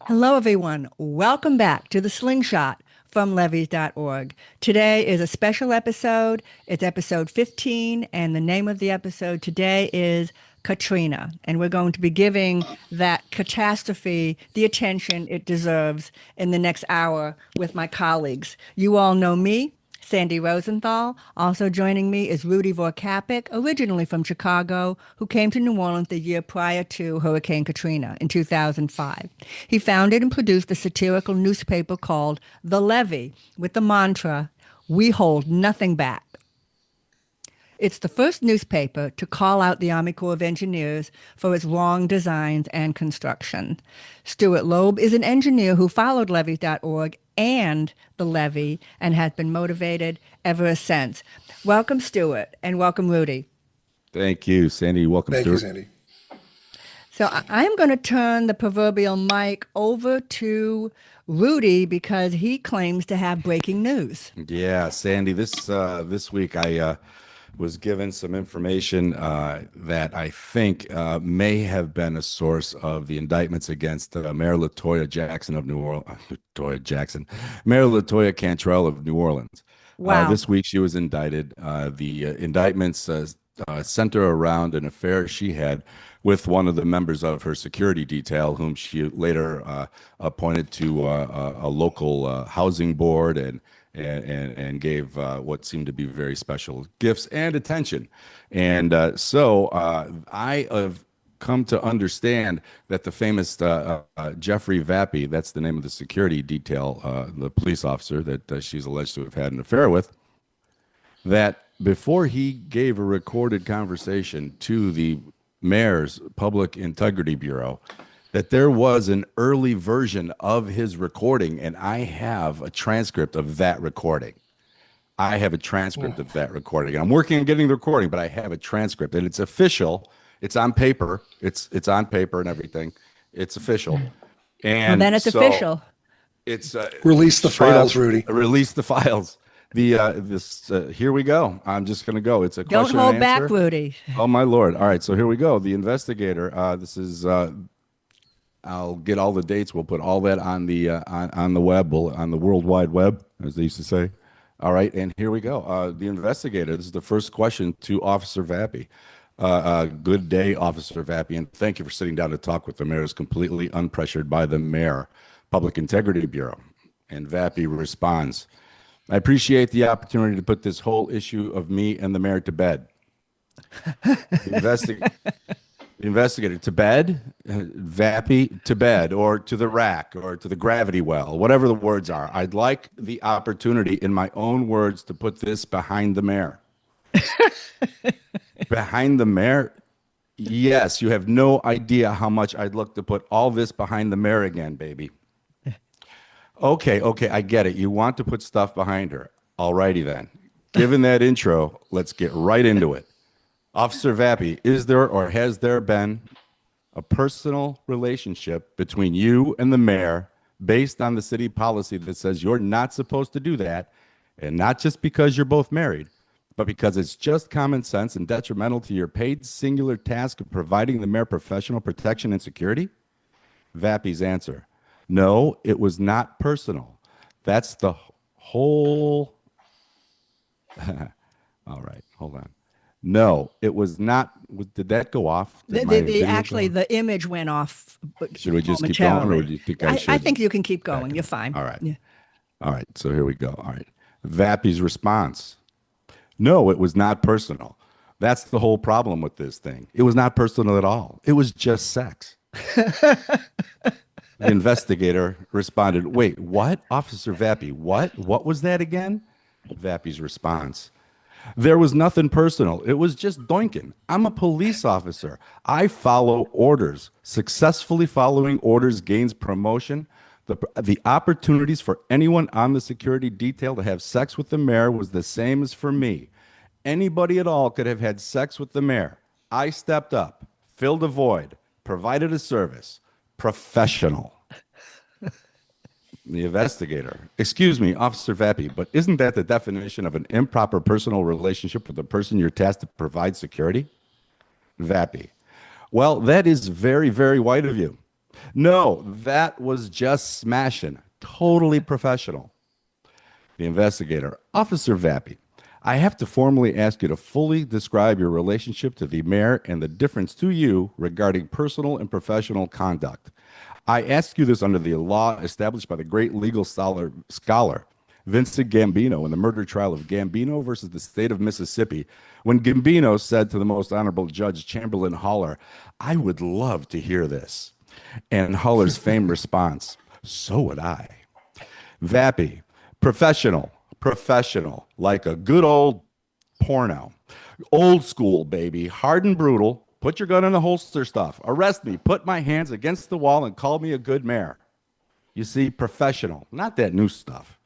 Hello, everyone. Welcome back to the Slingshot from levees.org. Today is a special episode. It's episode 15, and the name of the episode today is Katrina. And we're going to be giving that catastrophe the attention it deserves in the next hour with my colleagues. You all know me. Sandy Rosenthal. Also joining me is Rudy Vorkapik, originally from Chicago, who came to New Orleans the year prior to Hurricane Katrina in 2005. He founded and produced a satirical newspaper called The Levee with the mantra, "We hold nothing back." It's the first newspaper to call out the Army Corps of Engineers for its wrong designs and construction. Stuart Loeb is an engineer who followed levees.org and the levee and has been motivated ever since. Welcome, Stuart, and welcome, Rudy. Thank you, Sandy. Welcome, Thank you, Stuart. Sandy. So I'm going to turn the proverbial mic over to Rudy because he claims to have breaking news. Yeah, Sandy. This week I was given some information that I think may have been a source of the indictments against Mayor Latoya Jackson of New Orleans. Latoya Jackson, Mayor Latoya Cantrell of New Orleans. Wow. This week she was indicted. The indictments center around an affair she had with one of the members of her security detail, whom she later appointed to a local housing board and gave what seemed to be very special gifts and attention. And so I have come to understand that the famous Jeffrey Vappy, that's the name of the security detail, the police officer that she's alleged to have had an affair with, that before he gave a recorded conversation to the mayor's Public Integrity Bureau, that there was an early version of his recording, and I have a transcript of that recording. I have a transcript of that recording. And I'm working on getting the recording, but I have a transcript, and it's official. It's on paper. It's on paper and everything. It's official. Well, And then it's so official. it's Release the straight files, up, Rudy. release the files. Here we go. I'm just going to go. It's a Don't question hold and back, answer. Rudy. Oh my Lord. All right. So here we go. The investigator, this is, I'll get all the dates. We'll put all that on the web, on the World Wide Web, as they used to say. All right, and here we go. The investigator. This is the first question to Officer Vappy. Good day, Officer Vappy, and thank you for sitting down to talk with the mayor. Is completely unpressured by the mayor, Public Integrity Bureau. And Vappy responds, "I appreciate the opportunity to put this whole issue of me and the mayor to bed." The investigator, to bed, Vappy, to bed, or to the rack, or to the gravity well, whatever the words are. I'd like the opportunity, in my own words, to put this behind the mayor. Behind the mayor? Yes, you have no idea how much I'd look to put all this behind the mayor again, baby. Okay, I get it. You want to put stuff behind her. All righty then. Given that intro, let's get right into it. Officer Vappy, is there or has there been a personal relationship between you and the mayor based on the city policy that says you're not supposed to do that, and not just because you're both married, but because it's just common sense and detrimental to your paid singular task of providing the mayor professional protection and security? Vappy's answer, no, it was not personal. That's the whole... All right, hold on. No, it was not. Did that go off? Did my video Actually, go off? the image went off Should we just keep going, or momentarily. do you think I should? I think you can keep going. You're fine. All right. Yeah. All right. So here we go. All right. Vappy's response. No, it was not personal. That's the whole problem with this thing. It was not personal at all. It was just sex. The investigator responded, wait, what? Officer Vappy, what? What was that again? Vappy's response. There was nothing personal. It was just doinking. I'm a police officer. I follow orders. Successfully following orders gains promotion. The opportunities for anyone on the security detail to have sex with the mayor was the same as for me. Anybody at all could have had sex with the mayor. I stepped up, filled a void, provided a service. Professional. The investigator. Excuse me, Officer Vappy, but isn't that the definition of an improper personal relationship with the person you're tasked to provide security? Vappy. Well, that is very, very white of you. No, that was just smashing. Totally professional. The investigator, Officer Vappy. I have to formally ask you to fully describe your relationship to the mayor and the difference to you regarding personal and professional conduct. I ask you this under the law established by the great legal scholar Vincent Gambino in the murder trial of Gambino versus the state of Mississippi, when Gambino said to the most honorable Judge Chamberlain Haller, I would love to hear this. And Haller's famed response, so would I. Vappy, professional, like a good old porno. Old school, baby, hard and brutal. Put your gun in the holster stuff. Arrest me, put my hands against the wall, and call me a good mayor. You see, professional, not that new stuff.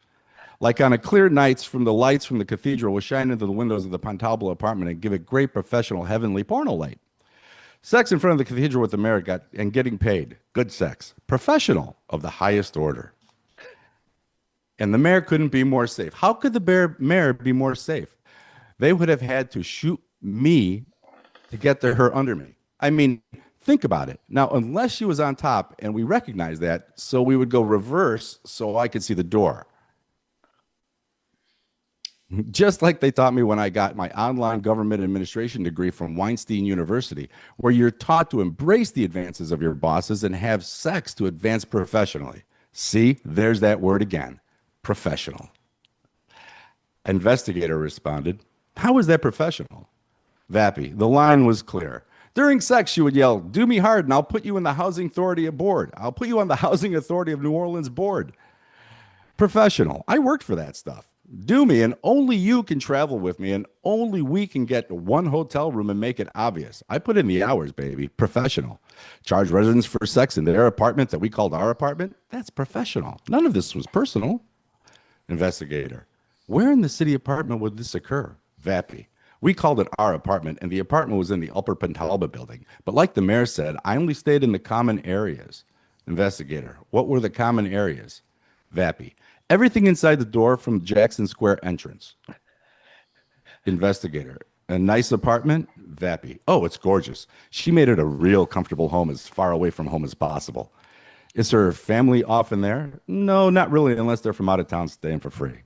Like on a clear nights from the lights from the cathedral will shine into the windows of the Pontalba apartment and give it great professional heavenly porno light. Sex in front of the cathedral with the mayor and getting paid. Good sex. Professional of the highest order. And the mayor couldn't be more safe. How could the mayor be more safe? They would have had to shoot me to get to her under me. I mean, think about it. Now, unless she was on top, and we recognize that, so we would go reverse so I could see the door. Just like they taught me when I got my online government administration degree from Weinstein University, where you're taught to embrace the advances of your bosses and have sex to advance professionally. See, there's that word again, professional. Investigator responded, how is that professional? Vappy, the line was clear. During sex, she would yell, do me hard and I'll put you in the Housing Authority board. I'll put you on the Housing Authority of New Orleans board. Professional. I worked for that stuff. Do me, and only you can travel with me, and only we can get one hotel room and make it obvious. I put in the hours, baby. Professional. Charge residents for sex in their apartment that we called our apartment? That's professional. None of this was personal. Investigator. Where in the city apartment would this occur? Vappy. We called it our apartment, and the apartment was in the Upper Pentalba building. But like the mayor said, I only stayed in the common areas. Investigator. What were the common areas? Vappy. Everything inside the door from Jackson Square entrance. Investigator. A nice apartment? Vappy. Oh, it's gorgeous. She made it a real comfortable home as far away from home as possible. Is her family often there? No, not really, unless they're from out of town staying for free.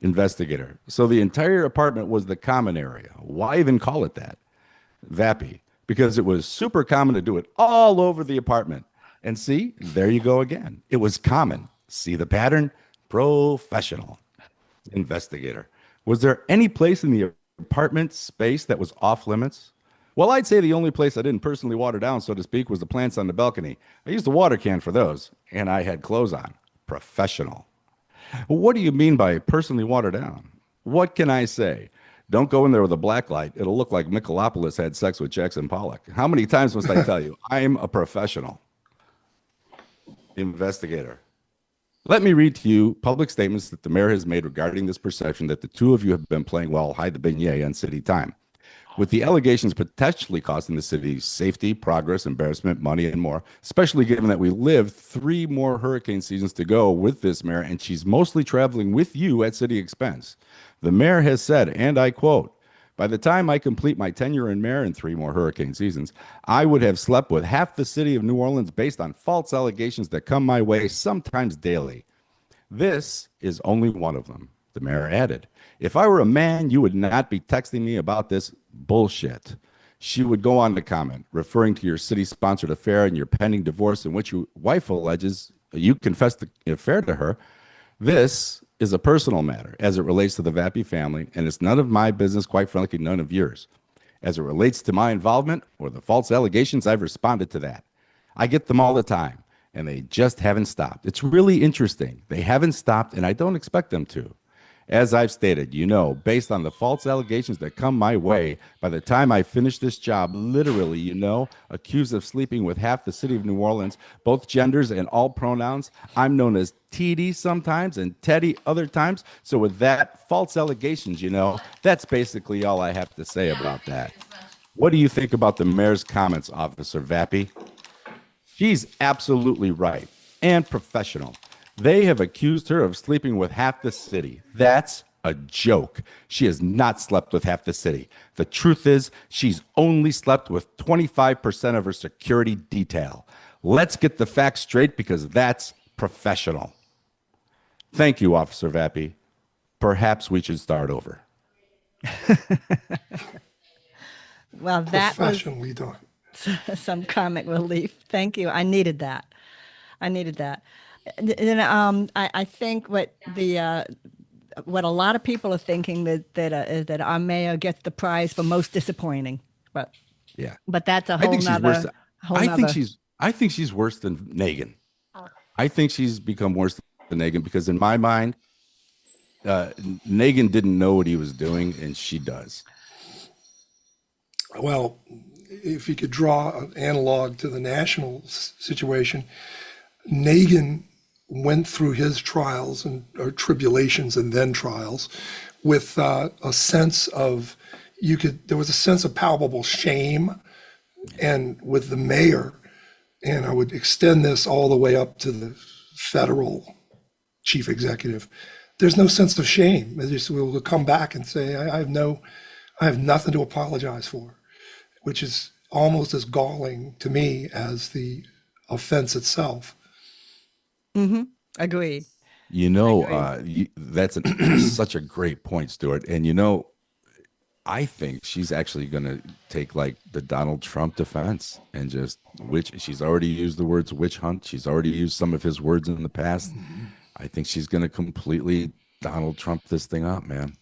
Investigator. So the entire apartment was the common area. Why even call it that? Vappy. Because it was super common to do it all over the apartment. And see, there you go again. It was common. See the pattern? Professional. Investigator. Was there any place in the apartment space that was off limits? Well, I'd say the only place I didn't personally water down, so to speak, was the plants on the balcony. I used a water can for those, and I had clothes on. Professional. What do you mean by personally water down? What can I say? Don't go in there with a black light. It'll look like Michelopolis had sex with Jackson Pollock. How many times must I tell you? I'm a professional. Investigator. Let me read to you public statements that the mayor has made regarding this perception that the two of you have been playing well hide the beignet on city time, with the allegations potentially costing the city safety, progress, embarrassment, money, and more, especially given that we live 3 more hurricane seasons to go with this mayor, and she's mostly traveling with you at city expense. The mayor has said, and I quote, by the time I complete my tenure in mayor in 3 more hurricane seasons, I would have slept with half the city of New Orleans based on false allegations that come my way sometimes daily. This is only one of them, the mayor added. If I were a man, you would not be texting me about this bullshit. She would go on to comment, referring to your city-sponsored affair and your pending divorce in which your wife alleges you confessed the affair to her. This is a personal matter as it relates to the Vappy family, and it's none of my business, quite frankly, none of yours. As it relates to my involvement or the false allegations, I've responded to that. I get them all the time, and they just haven't stopped. It's really interesting. They haven't stopped, and I don't expect them to. As I've stated, based on the false allegations that come my way, by the time I finish this job, literally, accused of sleeping with half the city of New Orleans, both genders and all pronouns, I'm known as TD sometimes and Teddy other times. So with that, false allegations, that's basically all I have to say about that. What do you think about the mayor's comments, Officer Vappy? She's absolutely right and professional. They have accused her of sleeping with half the city. That's a joke. She has not slept with half the city. The truth is, she's only slept with 25% of her security detail. Let's get the facts straight because that's professional. Thank you, Officer Vappy. Perhaps we should start over. Well, that was Professionally done. some comic relief. Thank you. I needed that. I needed that. And I think what a lot of people are thinking is that our mayor gets the prize for most disappointing. But Yeah. but that's a I whole think she's worse. nother whole I think nother. she's I think she's worse than Nagin. I think she's become worse than Nagin because in my mind, Nagin didn't know what he was doing, and she does. Well, if you could draw an analog to the national situation, Nagin went through his trials and or tribulations and then trials with a sense of there was a sense of palpable shame, and with the mayor, and I would extend this all the way up to the federal chief executive. There's no sense of shame. They just will come back and say, I have nothing to apologize for, which is almost as galling to me as the offense itself. Mm-hmm. Agreed. Agreed. That's such a great point, Stuart. And I think she's actually going to take like the Donald Trump defense and just she's already used the words witch hunt. She's already used some of his words in the past. I think she's going to completely Donald Trump this thing up, man.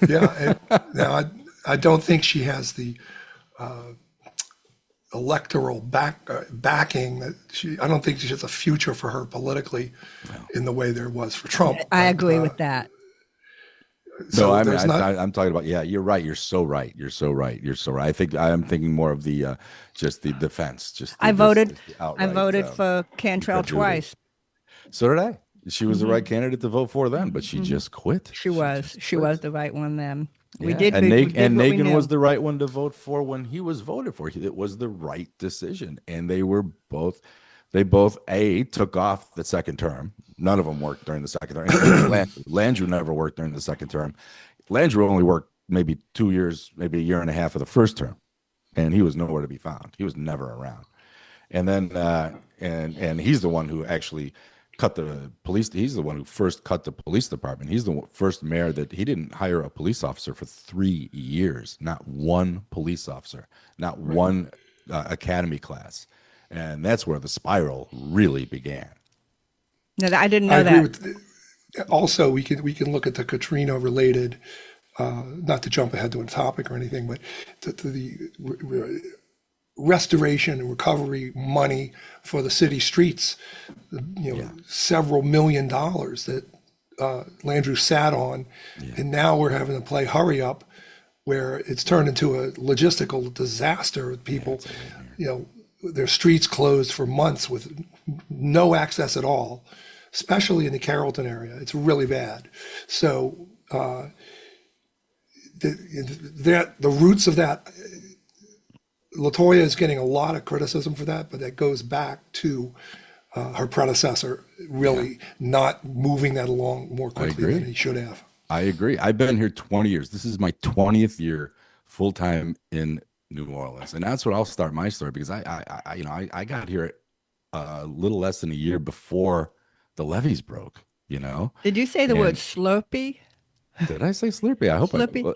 Yeah. Now, I don't think she has the electoral backing that I don't think she has a future for her politically in the way there was for Trump. I agree with that. No, I mean, there's not. I'm talking about, yeah, you're right. You're so right. You're so right. You're so right. I think I'm thinking more of the, just the defense, I voted, the I outright, voted for Cantrell incredulity. twice. So did I. She was the right candidate to vote for then, but she just quit. She was the right one then. We Yeah, did, and we did what we Nagin was knew. the right one to vote for when he was voted for. It was the right decision, and they both took off the second term. None of them worked during the second term. Landrew never worked during the second term. Landrew only worked maybe 2 years, maybe a year and a half of the first term, and he was nowhere to be found. He was never around. And then and he's the one who actually cut the police. He's the one who first cut the police department. He's the first mayor that he didn't hire a police officer for 3 years. Not one police officer, not one academy class, and that's where the spiral really began. No, I didn't I know agree that. with. Also, we can look at the Katrina related. Not to jump ahead to a topic or anything, but to the restoration and recovery money for the city streets, several $1 million that Landrew sat on, and now we're having to play hurry up, where it's turned into a logistical disaster with people, their streets closed for months with no access at all, especially in the Carrollton area. It's really bad. So the roots of that, Latoya is getting a lot of criticism for that, but that goes back to her predecessor really not moving that along more quickly than he should have. I agree. I've been here 20 years. This is my 20th year full time in New Orleans, and that's what I'll start my story because I got here a little less than a year before the levees broke. Did you say the word And Slurpee? did I say Slurpee? I hope Slurpee?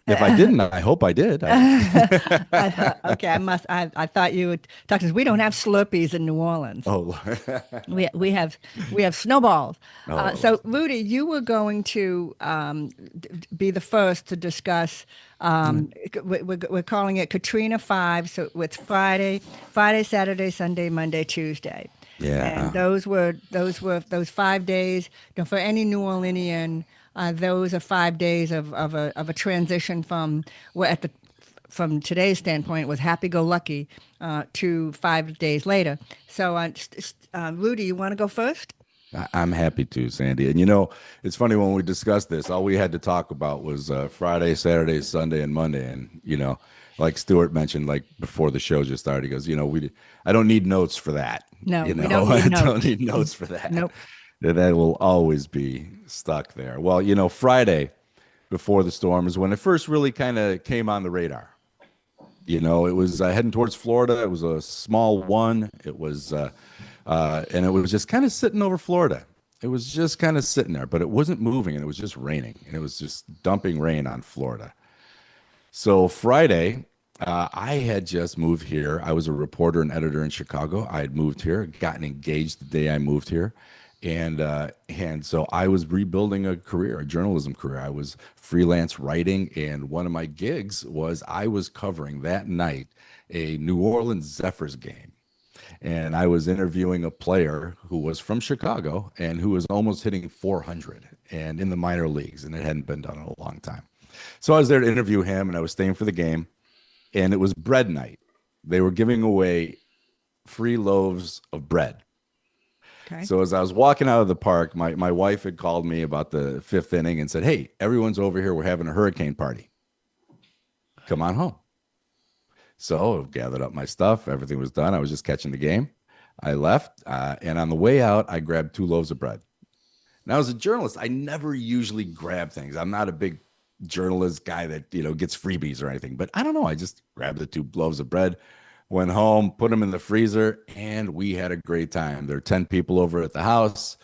if I didn't, I hope I did. Okay, I thought you would talk to us. We don't have Slurpees in New Orleans. Oh, We have snowballs. no. So Rudy, you were going to be the first to discuss. We're calling it Katrina 5. So it's Friday, Saturday, Sunday, Monday, Tuesday. Yeah. And those 5 days. For any New Orleanian, those are 5 days of a transition from from today's standpoint was happy-go-lucky to 5 days later. So, Rudy, you want to go first? I'm happy to, Sandy. And it's funny when we discussed this, all we had to talk about was Friday, Saturday, Sunday, and Monday. And like Stuart mentioned, like before the show just started, he goes, I don't need notes for that. No, we don't need I notes. don't need notes for that. Nope. That will always be stuck there. Well, Friday, before the storm is when it first really kind of came on the radar. You know, it was heading towards Florida. It was a small one. It was, and it was just kind of sitting over Florida. It was just kind of sitting there, but it wasn't moving, and it was just raining, and it was just dumping rain on Florida. So Friday, I had just moved here. I was a reporter and editor in Chicago. I had moved here, gotten engaged the day I moved here, and so I was rebuilding a career, a journalism career. I was freelance writing, and one of my gigs was I was covering that night a New Orleans Zephyrs game. And I was interviewing a player who was from Chicago and who was almost hitting 400 and in the minor leagues, and it hadn't been done in a long time. So I was there to interview him, and I was staying for the game, and it was bread night. They were giving away free loaves of bread. Okay. So as I was walking out of the park, my wife had called me about the fifth inning and said, "Hey, everyone's over here. We're having a hurricane party. Come on home." So I gathered up my stuff. Everything was done. I was just catching the game. I left, and on the way out, I grabbed 2 loaves of bread. Now, as a journalist, I never usually grab things. I'm not a big journalist guy that, gets freebies or anything. But I don't know. I just grabbed the 2 loaves of bread, went home, put them in the freezer, and we had a great time. There were 10 people over at the house.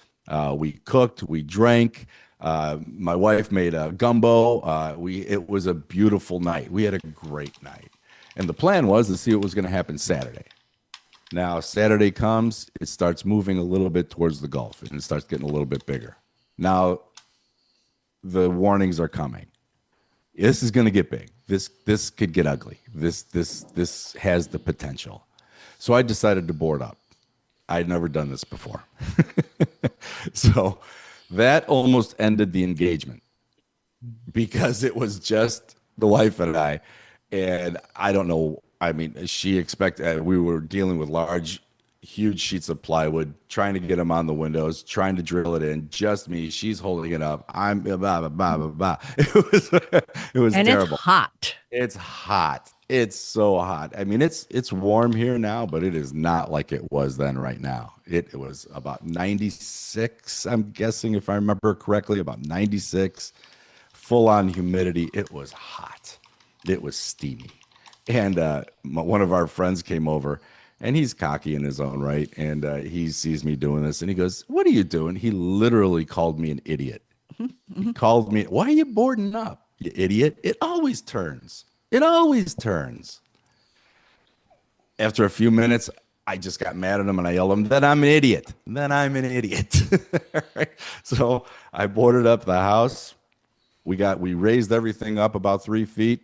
We cooked, we drank. My wife made a gumbo. It was a beautiful night. We had a great night. And the plan was to see what was going to happen Saturday. Now, Saturday comes, it starts moving a little bit towards the Gulf, and it starts getting a little bit bigger. Now, the warnings are coming. This is going to get big. This could get ugly. This has the potential. So I decided to board up. I'd never done this before. So that almost ended the engagement because it was just the wife and I. And I don't know. I mean, she expected, we were dealing with huge sheets of plywood, trying to get them on the windows, trying to drill it in. Just me. She's holding it up. I'm blah, blah, blah, blah, blah. It was And terrible. it's hot. It's hot. It's so hot. I mean, it's warm here now, but it is not like it was then right now. It was about 96, I'm guessing, if I remember correctly, about 96, full on humidity. It was hot. It was steamy. And one of our friends came over, and he's cocky in his own right. And he sees me doing this, and he goes, "What are you doing?" He literally called me an idiot. He called me, "Why are you boarding up, you idiot? It always turns. It always turns." After a few minutes, I just got mad at him, and I yelled at him, "Then I'm an idiot. Then I'm an idiot." Right? So I boarded up the house. We raised everything up about 3 feet.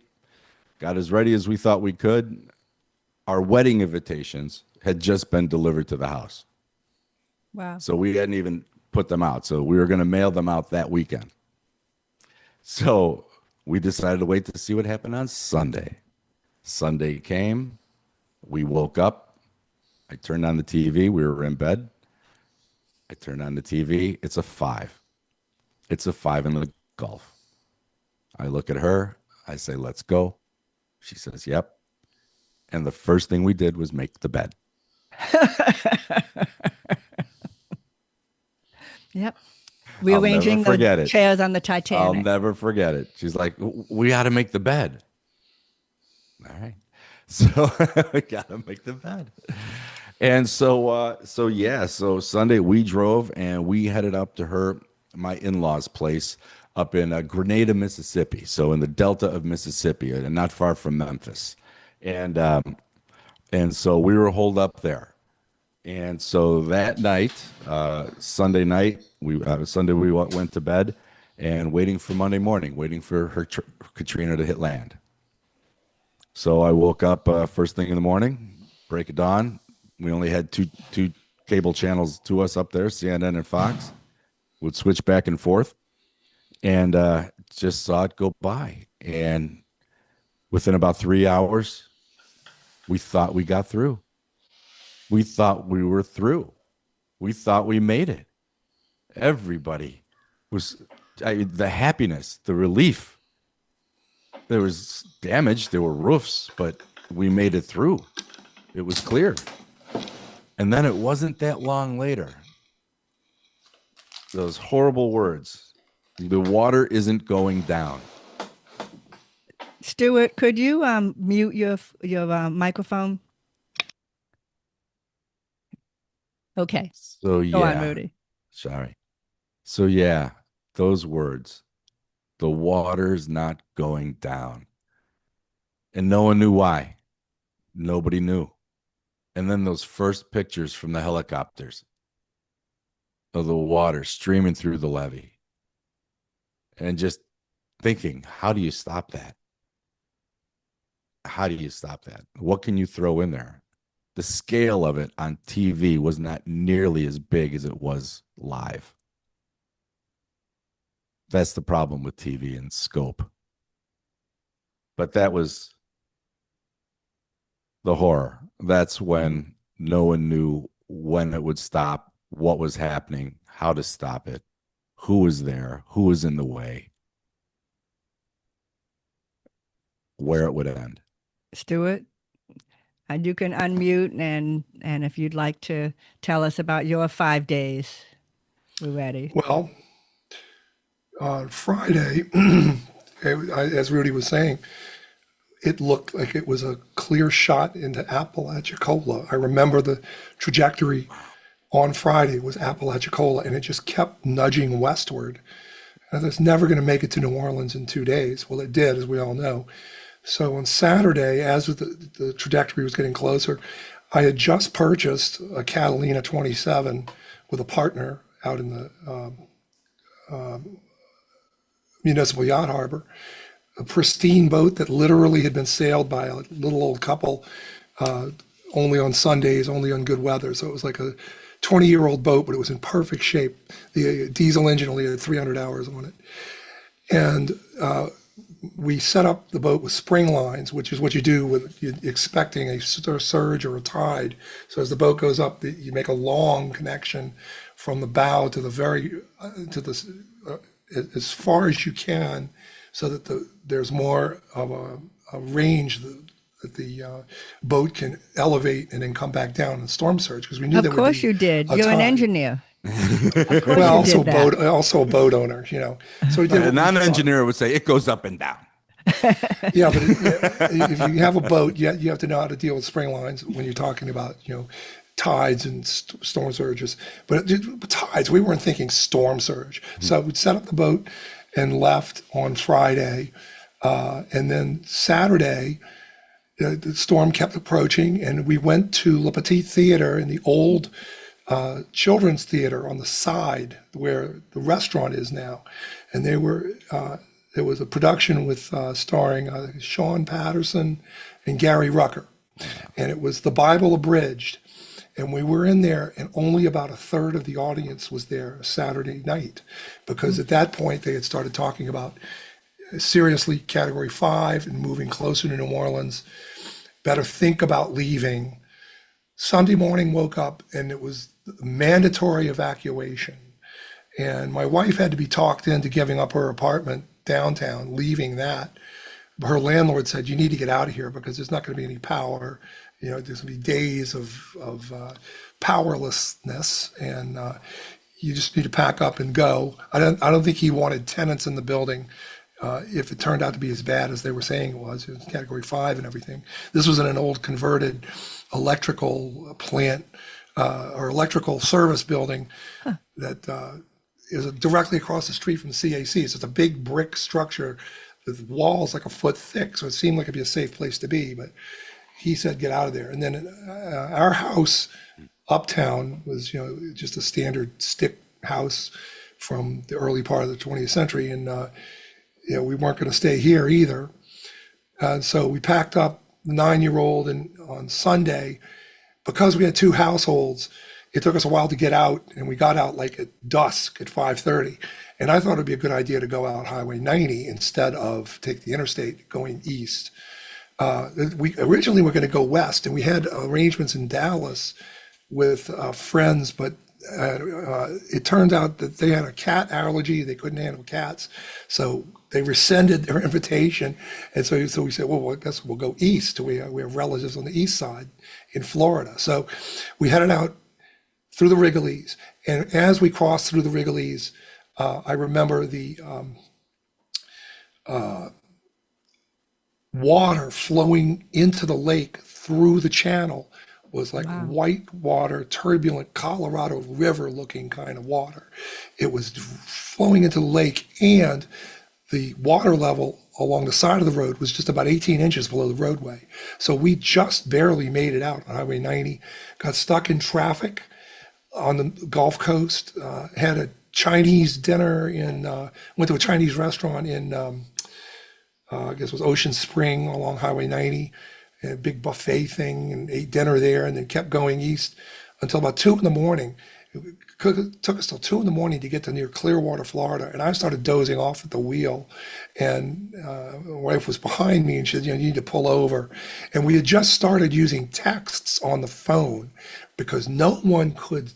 Got as ready as we thought we could. Our wedding invitations had just been delivered to the house. Wow. So we hadn't even put them out. So we were going to mail them out that weekend. So we decided to wait to see what happened on Sunday. Sunday came. We woke up. I turned on the TV. We were in bed. I turned on the TV. It's a 5. It's a 5 in the Gulf. I look at her. I say, "Let's go." She says, "Yep." And the first thing we did was make the bed. Yep. I'll Rearranging never forget the it. chairs on the I'll Titanic. never forget it. She's like, "We got to make the bed." All right. So we got to make the bed. And so Sunday we drove and we headed up to my in-laws' place up in Grenada, Mississippi. So in the Delta of Mississippi, and not far from Memphis. And so we were holed up there. And so that night, Sunday night, we went to bed and waiting for Monday morning, waiting for Katrina to hit land. So I woke up first thing in the morning, break of dawn. We only had two cable channels to us up there, CNN and Fox. Would switch back and forth, and just saw it go by. And within about 3 hours, we thought we got through. We thought we were through. We thought we made it. Everybody was the happiness, the relief. There was damage. There were roofs, but we made it through. It was clear. And then it wasn't that long later. Those horrible words. The water isn't going down. Stuart, could you mute your microphone? Okay, So go on, yeah, Rudy. sorry. So yeah, those words, the water's not going down. And no one knew why. Nobody knew. And then those first pictures from the helicopters of the water streaming through the levee. And just thinking, how do you stop that? How do you stop that? What can you throw in there? The scale of it on TV was not nearly as big as it was live. That's the problem with TV and scope. But that was the horror. That's when no one knew when it would stop, what was happening, how to stop it, who was there, who was in the way, where it would end. Stuart, and you can unmute and if you'd like to tell us about your 5 days, we're ready. Well, on Friday, as Rudy was saying, it looked like it was a clear shot into Apalachicola. I remember the trajectory on Friday was Apalachicola, and it just kept nudging westward. And it's never going to make it to New Orleans in 2 days. Well, it did, as we all know. So on Saturday, as the trajectory was getting closer, I had just purchased a Catalina 27 with a partner out in the municipal yacht harbor, a pristine boat that literally had been sailed by a little old couple only on Sundays, only on good weather. So it was like a 20-year-old boat, but it was in perfect shape. The diesel engine only had 300 hours on it. And we set up the boat with spring lines, which is what you do with expecting a surge or a tide. So as the boat goes up, you make a long connection from the bow to the as far as you can, so that there's more of a range that the boat can elevate and then come back down in storm surge, because we knew Of there would course be you did. a You're an tide. engineer. Of course Well, you also did that. also a boat owner, So we did A what we thought. non-engineer would say it goes up and down. Yeah, but if you have a boat, you have to know how to deal with spring lines when you're talking about, tides and storm surges. But tides, we weren't thinking storm surge. So we set up the boat and left on Friday. And then Saturday, the storm kept approaching, and we went to Le Petit Theater in the old children's theater on the side where the restaurant is now. And there was a production with starring Sean Patterson and Gary Rucker, and it was The Bible Abridged. And we were in there, and only about a third of the audience was there Saturday night, because at that point they had started talking about seriously Category 5 and moving closer to New Orleans. Better think about leaving. Sunday morning, woke up, and it was mandatory evacuation. And my wife had to be talked into giving up her apartment downtown, leaving that. Her landlord said, "You need to get out of here because there's not going to be any power. There's going to be days of powerlessness, and you just need to pack up and go." I don't think he wanted tenants in the building. If it turned out to be as bad as they were saying it was Category 5 and everything. This was in an old converted electrical plant or electrical service building that is directly across the street from the CAC. So it's a big brick structure with walls like a foot thick. So it seemed like it'd be a safe place to be, but he said, get out of there. And then our house uptown was, just a standard stick house from the early part of the 20th century. And, we weren't going to stay here either. So we packed up the 9-year-old, and on Sunday, because we had two households, it took us a while to get out, and we got out like at dusk at 5:30. And I thought it'd be a good idea to go out Highway 90 instead of take the interstate going east. We originally were going to go west, and we had arrangements in Dallas with friends, but it turned out that they had a cat allergy. They couldn't handle cats. So they rescinded their invitation. And so we said, well, I guess we'll go east. We have relatives on the east side in Florida. So we headed out through the Wrigley's. And as we crossed through the Wrigley's, I remember water flowing into the lake through the channel was like Wow. white water, turbulent Colorado River looking kind of water. It was flowing into the lake, and the water level along the side of the road was just about 18 inches below the roadway. So we just barely made it out on Highway 90, got stuck in traffic on the Gulf Coast, had a Chinese dinner went to a Chinese restaurant in, I guess it was Ocean Spring along Highway 90, a big buffet thing, and ate dinner there, and then kept going east until about 2 in the morning. It took us till 2 in the morning to get to near Clearwater, Florida, and I started dozing off at the wheel, and my wife was behind me, and she said, you need to pull over. And we had just started using texts on the phone because no one could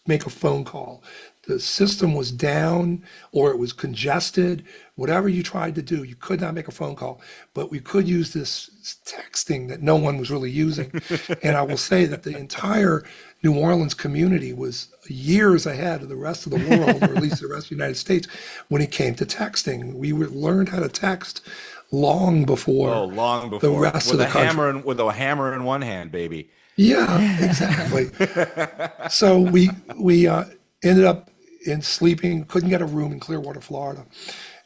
make a phone call. The system was down or it was congested. Whatever you tried to do, you could not make a phone call. But we could use this texting that no one was really using. And I will say that the entire New Orleans community was years ahead of the rest of the world, or at least the rest of the United States, when it came to texting. We learned how to text long before long the before. rest of the country. With a hammer in one hand, baby. Yeah, exactly. So we ended up in sleeping, couldn't get a room in Clearwater, Florida.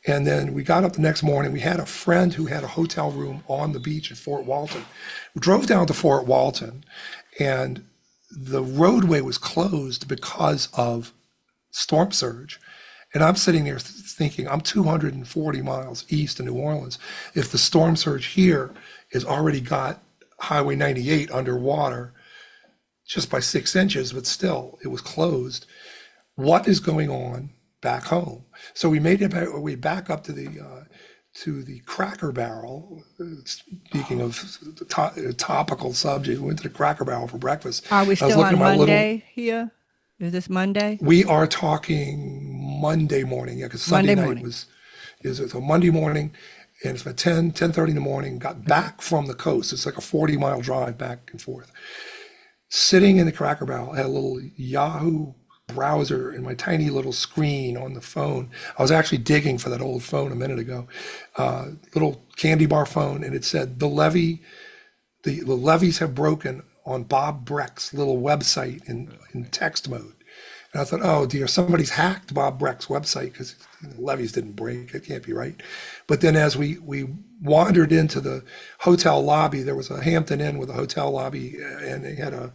And then we got up the next morning. We had a friend who had a hotel room on the beach at Fort Walton. We drove down to Fort Walton, and the roadway was closed because of storm surge. And I'm sitting there thinking, I'm 240 miles east of New Orleans. If the storm surge here has already got Highway 98 underwater just by 6 inches, but still it was closed. What is going on back home? So we made it back up to the Cracker Barrel. Speaking of topical subject, we went to the Cracker Barrel for breakfast. Are we I was still looking on at my little. Monday here? Is this Monday? We are talking Monday morning, yeah, because Monday Sunday night morning. is a Monday morning, and it's about 10:30 in the morning. Got back from the coast. It's like a 40-mile drive back and forth. Sitting in the Cracker Barrel, I had a little Yahoo browser in my tiny little screen on the phone. I was actually digging for that old phone a minute ago, little candy bar phone, and it said the levees have broken on Bob Breck's little website in text mode. And I thought, oh dear, somebody's hacked Bob Breck's website because the levees didn't break. It can't be right. But then as we wandered into the hotel lobby, there was a Hampton Inn with a hotel lobby, and they had a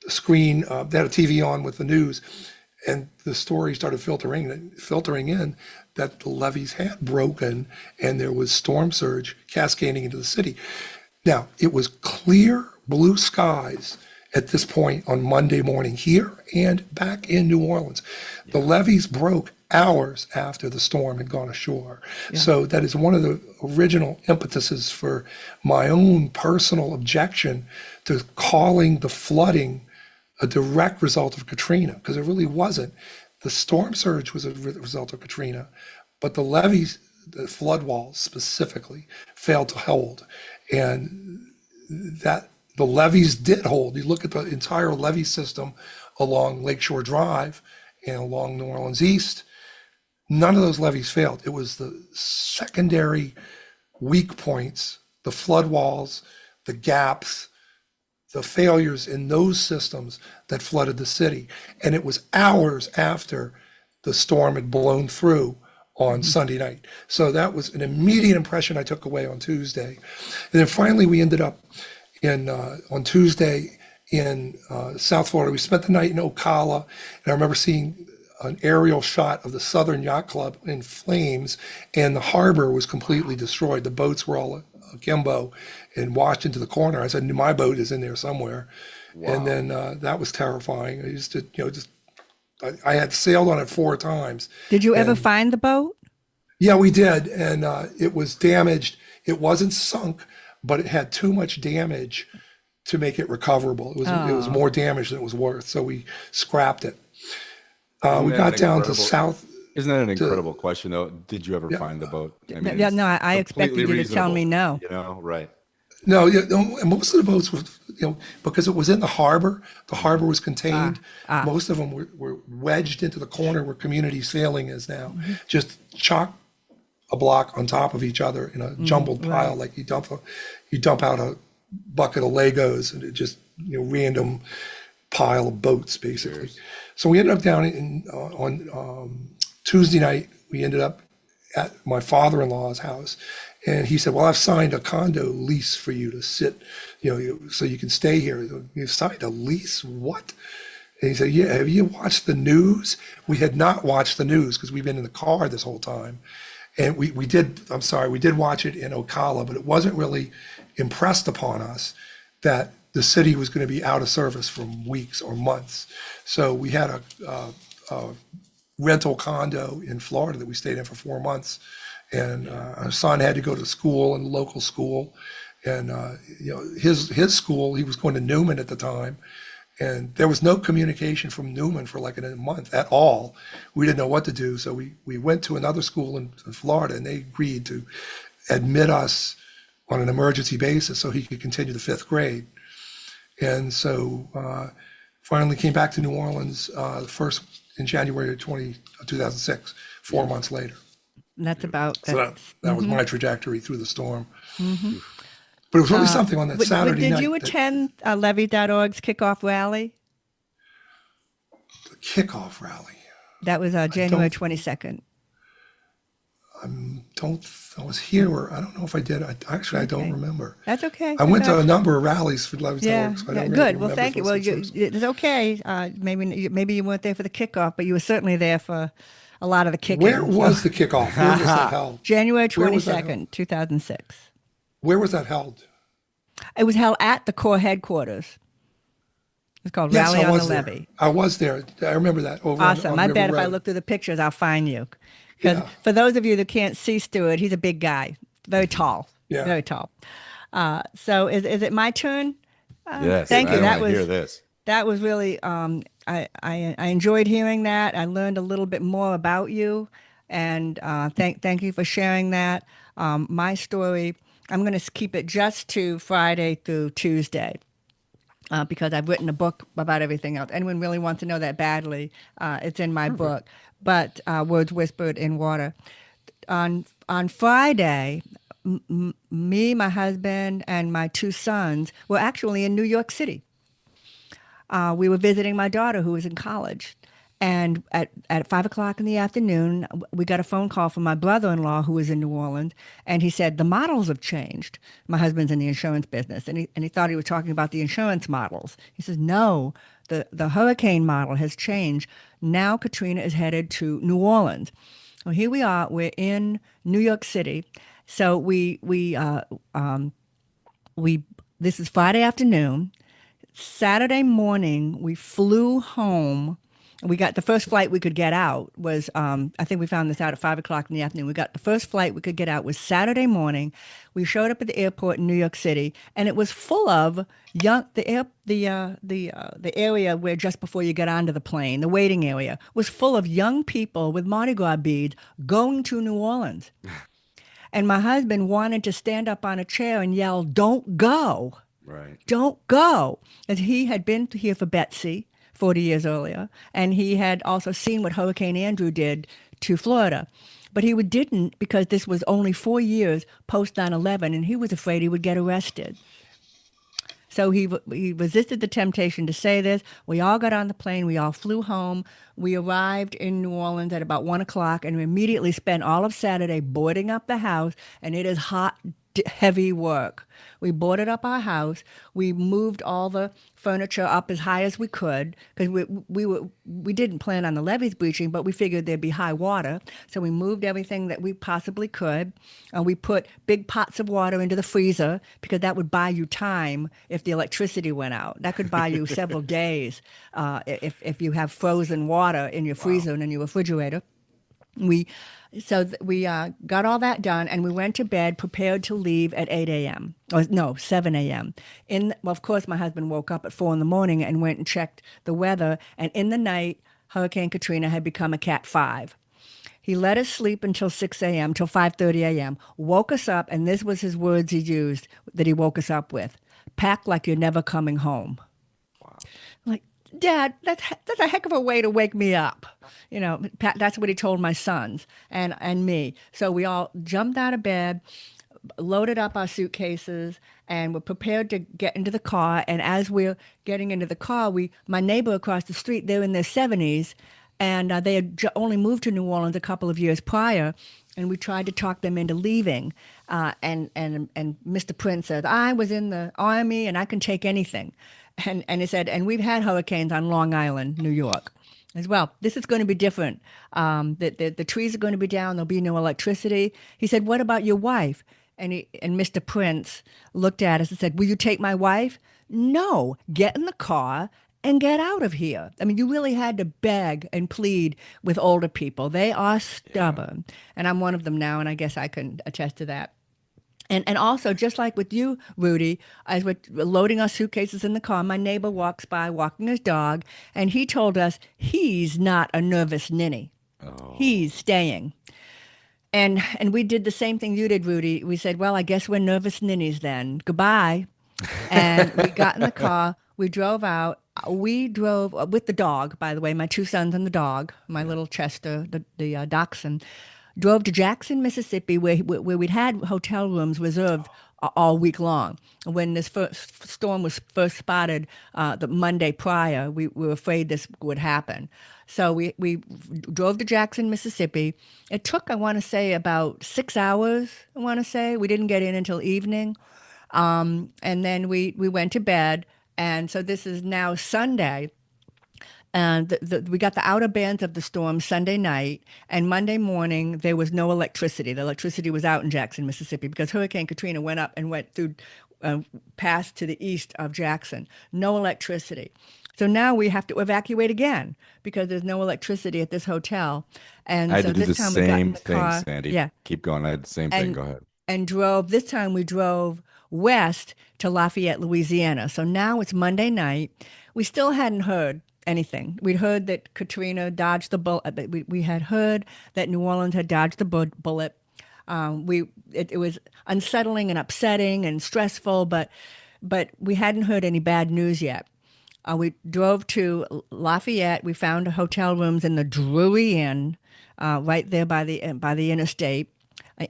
screen, they had a TV on with the news, and the story started filtering in that the levees had broken and there was storm surge cascading into the city. Now, it was clear blue skies at this point on Monday morning here and back in New Orleans. The levees broke hours after the storm had gone ashore. Yeah. So that is one of the original impetuses for my own personal objection to calling the flooding a direct result of Katrina, because it really wasn't. The storm surge was a result of Katrina, but the levees, the flood walls specifically, failed to hold. And that the levees did hold. You look at the entire levee system along Lakeshore Drive and along New Orleans East, none of those levees failed. It was the secondary weak points, the flood walls, the gaps, the failures in those systems that flooded the city. And it was hours after the storm had blown through on Sunday night. So that was an immediate impression I took away on Tuesday. And then finally we ended up on Tuesday in South Florida. We spent the night in Ocala, and I remember seeing an aerial shot of the Southern Yacht Club in flames, and the harbor was completely destroyed. The boats were all akimbo and washed into the corner. I said, my boat is in there somewhere. Wow. And then that was terrifying. I had sailed on it 4 times. Did you ever find the boat? Yeah, we did. And it was damaged. It wasn't sunk, but it had too much damage to make it recoverable. It was more damage than it was worth. So we scrapped it. We got down to South. Isn't that an incredible question, though? Did you ever find the boat? I mean, Yeah, no, I expected you to tell me no. You know, right? No, and most of the boats were, because it was in the harbor was contained. Most of them were wedged into the corner where community sailing is now. Just chock a block on top of each other in a jumbled pile, right. like you dump out a bucket of Legos, and it just, random pile of boats, basically. Cheers. So we ended up down on Tuesday night. We ended up at my father-in-law's house, and he said, "Well, I've signed a condo lease for you to sit, so you can stay here." "You've signed a lease? What?" And he said, "Yeah, have you watched the news?" We had not watched the news because we've been in the car this whole time. And we did, I'm sorry, we did watch it in Ocala, but it wasn't really impressed upon us that the city was going to be out of service for weeks or months. So we had a rental condo in Florida that we stayed in for 4 months. And our son had to go to school, and local school. And his school, he was going to Newman at the time. And there was no communication from Newman for like a month at all. We didn't know what to do. So we went to another school in Florida, and they agreed to admit us on an emergency basis so he could continue the 5th grade. And so finally came back to New Orleans first in January of 2006, 4 months later. And that's about So that. that was my trajectory through the storm. But it was really something on that Saturday Did night. you attend Levy.org's kickoff rally? The kickoff rally. That was January 22nd. I was here, or I don't know if I did. I don't remember. That's okay. I went to Okay. a number of rallies for Levis Yeah, so I yeah, don't really good. Well, remember thank you. those Well, things. it's okay. Maybe you weren't there for the kickoff, but you were certainly there for a lot of the kicking. Where was the kickoff? Where was that held? January Where was that held? 22nd, 2006. Where was that held? It was held at the Corps headquarters. It's called Yes, Rally I on the was there. Levee. I was there. I remember that. Over Awesome. on I River bet if I Road. look through the pictures, I'll find you. Because Yeah. for those of you that can't see Stuart, he's a big guy, very tall, Yeah. very tall. So is it my turn? Yes, Thank you. I That want to hear was this. that was really I enjoyed hearing that. I learned a little bit more about you, and thank you for sharing that. My story, I'm going to keep it just to Friday through Tuesday. Because I've written a book about everything else. Anyone really wants to know that badly, it's in my book. But Words Whispered in Water. On Friday, me, my husband, and my 2 sons were actually in New York City. We were visiting my daughter who was in college. And at 5 o'clock in the afternoon, we got a phone call from my brother-in-law who was in New Orleans. And he said, the models have changed. My husband's in the insurance business. And he thought he was talking about the insurance models. He says, no, the hurricane model has changed. Now Katrina is headed to New Orleans. Well, here we are. We're in New York City. So this is Friday afternoon. Saturday morning, we flew home. We got the first flight we could get out was, I think we found this out at 5 o'clock in the afternoon. We got the first flight we could get out was Saturday morning. We showed up at the airport in New York City, and it was full of the area where just before you get onto the plane, the waiting area, was full of young people with Mardi Gras beads going to New Orleans. And my husband wanted to stand up on a chair and yell, "Don't go." Right. Don't go. As he had been here for Betsy 40 years earlier, and he had also seen what Hurricane Andrew did to Florida. But he didn't because this was only 4 years post 9/11, and he was afraid he would get arrested. So he resisted the temptation to say this. We all got on the plane. We all flew home. We arrived in New Orleans at about 1 o'clock, and we immediately spent all of Saturday boarding up the house, and it is hot, heavy work. We boarded up our house. We moved all the furniture up as high as we could because we didn't plan on the levees breaching, but we figured there'd be high water. So we moved everything that we possibly could. We put big pots of water into the freezer because that would buy you time if the electricity went out. That could buy you several days if you have frozen water in your freezer and in your refrigerator. We got all that done, and we went to bed prepared to leave at 8 a.m. Or no, 7 a.m. Well, of course, my husband woke up at 4 in the morning and went and checked the weather. And in the night, Hurricane Katrina had become a Cat 5. He let us sleep until 6 a.m., till 5:30 a.m., woke us up, and this was his words he used that he woke us up with: "Pack like you're never coming home." Like, Dad, that's a heck of a way to wake me up. That's what he told my sons and me. So we all jumped out of bed, loaded up our suitcases, and were prepared to get into the car. And as we're getting into the car, my neighbor across the street, they're in their 70s, and they had only moved to New Orleans a couple of years prior. And we tried to talk them into leaving. And Mr. Prince said, I was in the army and I can take anything. And he said, and we've had hurricanes on Long Island, New York as well. This is going to be different. The trees are going to be down. There'll be no electricity. He said, what about your wife? And Mr. Prince looked at us and said, will you take my wife? No, get in the car and get out of here. I mean, you really had to beg and plead with older people. They are stubborn. And I'm one of them now, and I guess I can attest to that. And also, just like with you, Rudy, as we're loading our suitcases in the car, my neighbor walks by walking his dog, and he told us he's not a nervous ninny. He's staying. And we did the same thing you did, Rudy. We said, well, I guess we're nervous ninnies then. Goodbye. And we got in the car. We drove out. We drove with the dog, by the way, my two sons and the dog, my little Chester, the dachshund, drove to Jackson, Mississippi, where we'd had hotel rooms reserved all week long. When this first storm was first spotted the Monday prior, we were afraid this would happen. So we drove to Jackson, Mississippi. It took, I want to say, about 6 hours, I want to say. We didn't get in until evening. And then we went to bed. And so this is now Sunday. And we got the outer bands of the storm Sunday night, and Monday morning there was no electricity. The electricity was out in Jackson, Mississippi, because Hurricane Katrina went up and went through, past to the east of Jackson. No electricity. So now we have to evacuate again because there's no electricity at this hotel. And I had so to do this the time we got in same the thing, car. Sandy. Yeah. Keep going. I had the same thing. Go ahead. And drove, this time we drove west to Lafayette, Louisiana. So now it's Monday night. We still hadn't heard anything. We'd heard that Katrina dodged the bullet. We had heard that New Orleans had dodged the bullet. It was unsettling and upsetting and stressful, but we hadn't heard any bad news yet. We drove to Lafayette. We found hotel rooms in the Drury Inn, right there by the interstate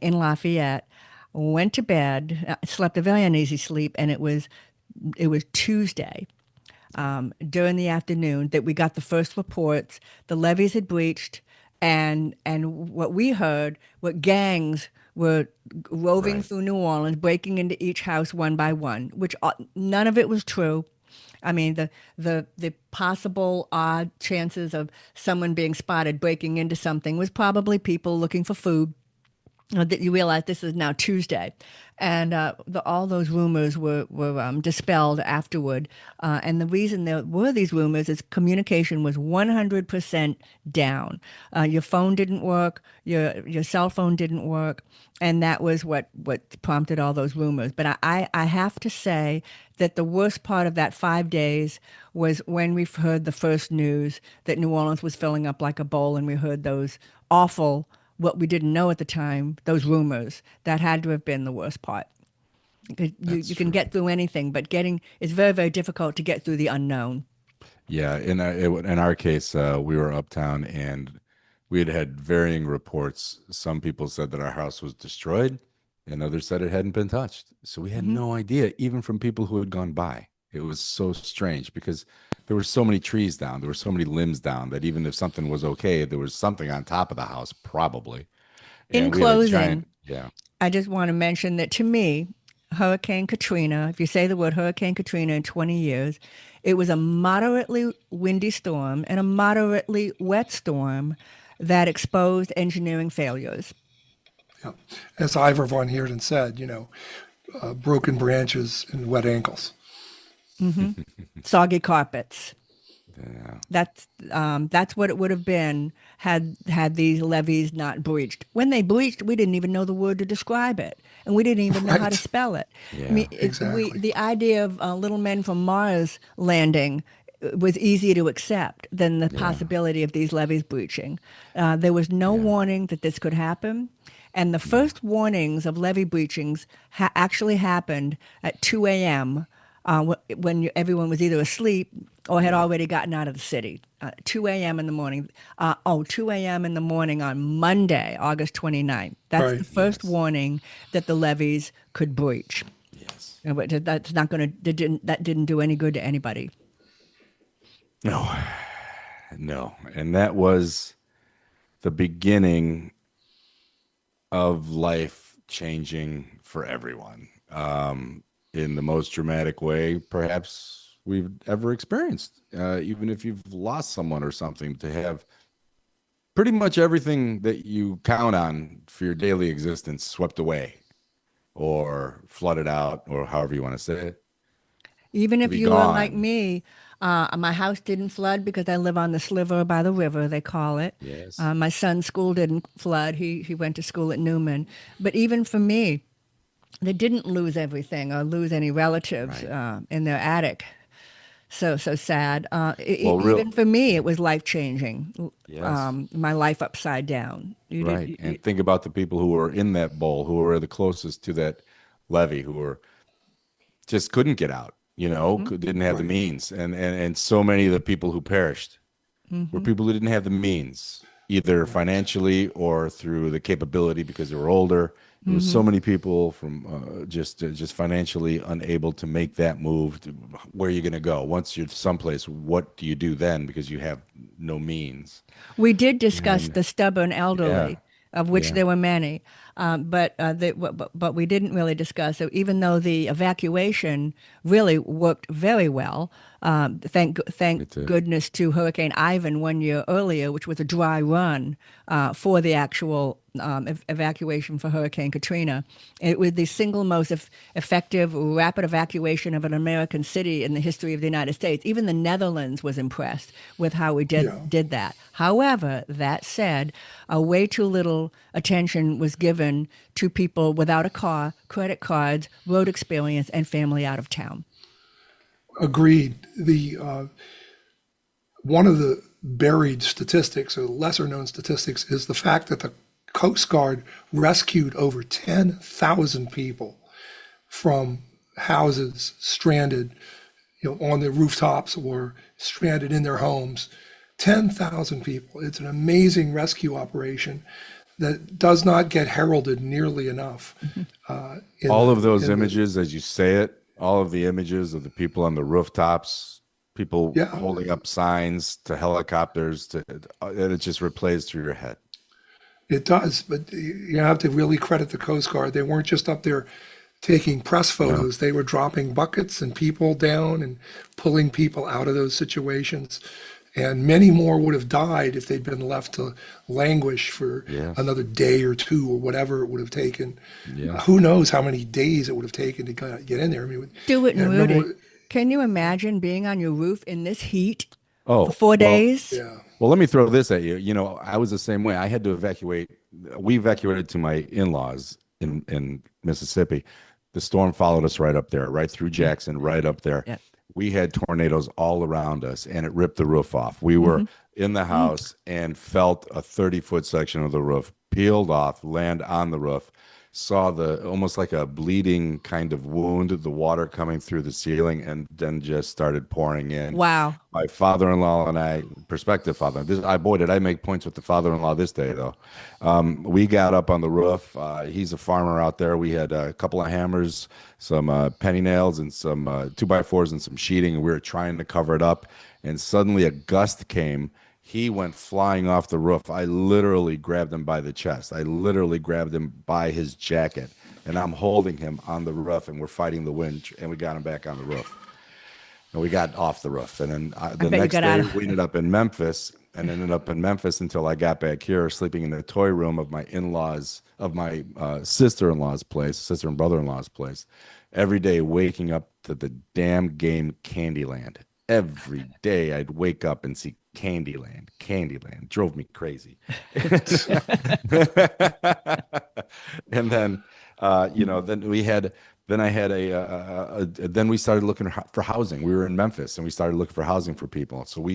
in Lafayette. Went to bed, slept a very uneasy sleep, and it was Tuesday. During the afternoon that we got the first reports. The levees had breached, and what we heard, what gangs were roving through New Orleans, breaking into each house one by one, which none of it was true. I mean, the possible odd chances of someone being spotted breaking into something was probably people looking for food. That you realize this is now Tuesday, and all those rumors were dispelled afterward. And the reason there were these rumors is communication was 100% down. Your phone didn't work, your cell phone didn't work, and that was what prompted all those rumors. But I have to say that the worst part of that 5 days was when we heard the first news that New Orleans was filling up like a bowl, and we heard those awful, what we didn't know at the time, those rumors. That had to have been the worst part. You can get through anything, but it's very, very difficult to get through the unknown. Yeah, in our case, we were uptown and we had varying reports. Some people said that our house was destroyed, and others said it hadn't been touched. So we had no idea, even from people who had gone by. It was so strange because there were so many trees down, there were so many limbs down that even if something was okay, there was something on top of the house probably. In And we had a closing, giant, yeah, I just want to mention that to me, Hurricane Katrina, if you say the word Hurricane Katrina in 20 years, it was a moderately windy storm and a moderately wet storm that exposed engineering failures. Yeah. As Ivor von Heerden said, broken branches and wet ankles. Soggy carpets. yeah, That's what it would have been had these levees not breached. When they breached, we didn't even know the word to describe it, and we didn't even know how to Right. spell it. I yeah, mean, Exactly. the idea of little men from Mars landing was easier to accept than the yeah, possibility of these levees breaching. There was no yeah. warning that this could happen. And the first warnings of levee breachings actually happened at 2 a.m. When everyone was either asleep or had Yeah. already gotten out of the city. 2 a.m. in the morning. 2 a.m. in the morning on Monday, August 29th. That's the Right. first Yes. warning that the levees could breach. Yes. But that's not going to, that didn't do any good to anybody. No. No. And that was the beginning of life changing for everyone, in the most dramatic way perhaps we've ever experienced. Even if you've lost someone or something, to have pretty much everything that you count on for your daily existence swept away or flooded out, or however you want to say it, Even to if be you were like gone. me, my house didn't flood because I live on the sliver by the river, they call it. Yes. My son's school didn't flood. He went to school at Newman. But even for me, they didn't lose everything or lose any relatives Right. in their attic. So sad. Well, Even real. for me, it was life changing. Yes. My life upside down. You did. Right. And think about the people who were in that bowl, who were the closest to that levee, who were just couldn't get out, Mhm, didn't have the Right. means. And so many of the people who perished were mhm. people who didn't have the means, either Right. financially or through the capability because they were older. It was so Mhm. many people from just financially unable to make that move. Where are you going to go once you're someplace? What do you do then? Because you have no means. We did discuss And the stubborn yeah, elderly, of which yeah, there were many, but we didn't really discuss. So even though the evacuation really worked very well, thank it did. goodness to Hurricane Ivan 1 year earlier, which was a dry run for the actual evacuation for Hurricane Katrina. It was the single most effective, rapid evacuation of an American city in the history of the United States. Even the Netherlands was impressed with how we Yeah. did that. However, that said, way too little attention was given to people without a car, credit cards, road experience, and family out of town. Agreed. The one of the buried statistics or lesser known statistics is the fact that the Coast Guard rescued over 10,000 people from houses stranded, on their rooftops or stranded in their homes. 10,000 people. It's an amazing rescue operation that does not get heralded nearly enough Mhm. All of those in the images, as you say it, all of the images of the people on the rooftops, people yeah. holding up signs to helicopters, and it just replays through your head. It does, but you have to really credit the Coast Guard. They weren't just up there taking press No. photos. They were dropping buckets and people down and pulling people out of those situations. And many more would have died if they'd been left to languish for Yes. another day or two or whatever it would have taken. Yes. Who knows how many days it would have taken to get in there? I mean, Stuart yeah, and Rudy, remember, can you imagine being on your roof in this heat for Oh, four well, days? yeah, well, let me throw this at you. I was the same way. I had to evacuate. We evacuated to my in-laws in Mississippi. The storm followed us right up there, right through Yeah, Jackson, right up there. yeah. We had tornadoes all around us, and it ripped the roof off. We were Hmm. in the house and felt a 30-foot section of the roof peeled off, land on the roof. Saw the almost like a bleeding kind of wound, the water coming through the ceiling, and then just started pouring in. Wow. My father-in-law and I, prospective father, boy, did I make points with the father-in-law this day, though. We got up on the roof. He's a farmer out there. We had a couple of hammers, some penny nails, and some two by fours and some sheeting, and we were trying to cover it up. And suddenly a gust came. He went flying off the roof. I literally grabbed him by the chest. I literally grabbed him by his jacket, and I'm holding him on the roof, and we're fighting the wind, and we got him back on the roof. And we got off the roof. And then I the bet you next got out day, of. we ended up in Memphis and ended up in Memphis until I got back here, sleeping in the toy room of my in-laws, of my sister-in-law's place, sister and brother-in-law's place, every day waking up to the damn game Candyland. Every day I'd wake up and see Candyland. Candyland drove me crazy. And then, then then I had then we started looking for housing. We were in Memphis and we started looking for housing for people. So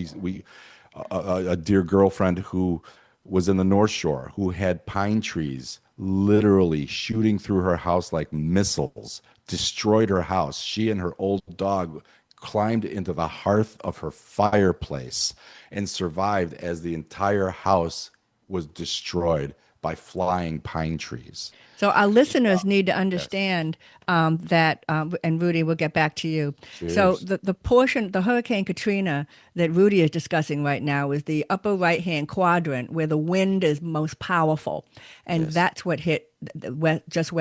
a dear girlfriend who was in the North Shore who had pine trees literally shooting through her house like missiles, destroyed her house. She and her old dog climbed into the hearth of her fireplace and survived as the entire house was destroyed by flying pine trees. So our listeners need to Yes. understand that, and Rudy, we'll get back to you. So Cheers. the Hurricane Katrina that Rudy is discussing right now is the upper right-hand quadrant where the wind is most powerful, and Yes. that's what hit just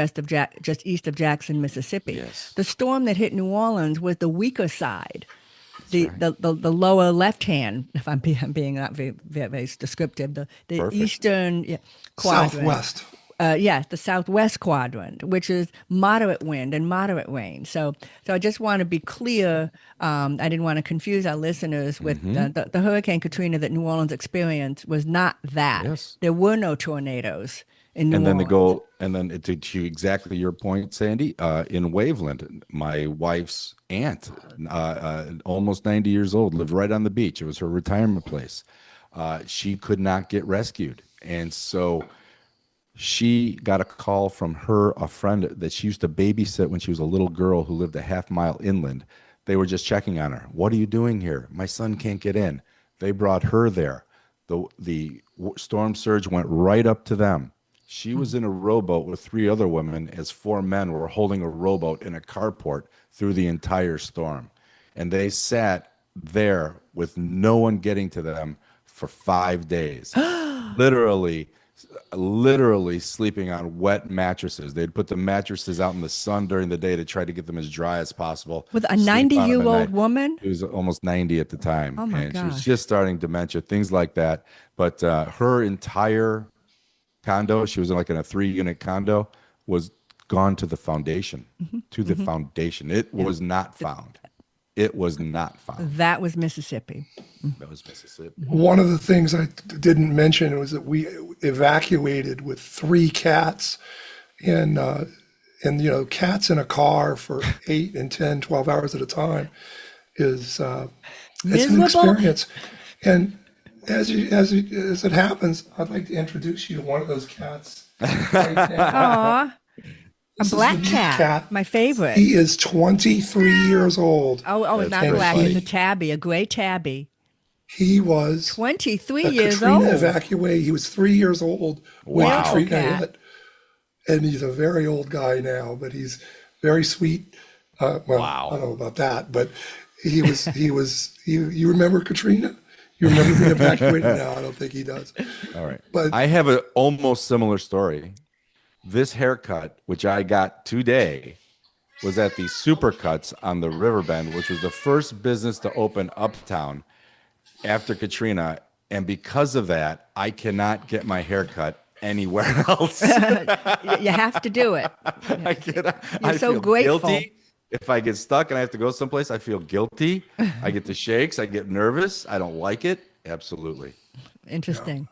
east of Jackson, Mississippi. Yes. The storm that hit New Orleans was the weaker side. That's The, right. the, the, the lower left hand, if I'm being not very descriptive, the Perfect. eastern quadrant. Southwest. Yes, the southwest quadrant, which is moderate wind and moderate rain. So I just want to be clear. I didn't want to confuse our listeners with Hmm. the Hurricane Katrina that New Orleans experienced was not that. Yes. There were no tornadoes in New And then Orleans. to exactly your point, Sandy, in Waveland, my wife's aunt, almost 90 years old, lived right on the beach. It was her retirement place. She could not get rescued. And so she got a call from a friend that she used to babysit when she was a little girl who lived a half mile inland. They were just checking on her. What are you doing here? My son can't get in. They brought her there. The storm surge went right up to them. She was in a rowboat with three other women as four men were holding a rowboat in a carport through the entire storm. And they sat there with no one getting to them for 5 days. Literally, literally sleeping on wet mattresses. They'd put the mattresses out in the sun during the day to try to get them as dry as possible, With a sleep on them at 90-year-old night. woman? She was almost 90 at the time, Oh my and she was gosh. just starting dementia, things like that. But her entire condo, she was in like in a 3-unit condo, was gone to the foundation. To the foundation. It Yeah. was not found. It was not found. That was Mississippi. That was Mississippi. One of the things I didn't mention was that we evacuated with 3 cats, and cats in a car for 8 and 10, 12 hours at a time is it's an Miserable? experience. And as it happens, I'd like to introduce you to one of those cats right now. Aw, a This is the black new cat, my favorite. He is 23 years old. Oh, That's not very black. funny. It's a tabby, a gray tabby. He was 23 a years Katrina old. evacuee. He was 3 years old when Wow. Katrina Cat. hit, and he's a very old guy now, but he's very sweet. Wow. I don't know about that, but he was. You remember Katrina? You remember being evacuated? No, I don't think he does. All right. But I have an almost similar story. This haircut, which I got today, was at the Supercuts on the Riverbend, which was the first business to open uptown after Katrina. And because of that, I cannot get my haircut anywhere else. You have to do it. I cannot. You're I so feel grateful. guilty. If I get stuck and I have to go someplace, I feel guilty. I get the shakes. I get nervous. I don't like it. Absolutely. Interesting.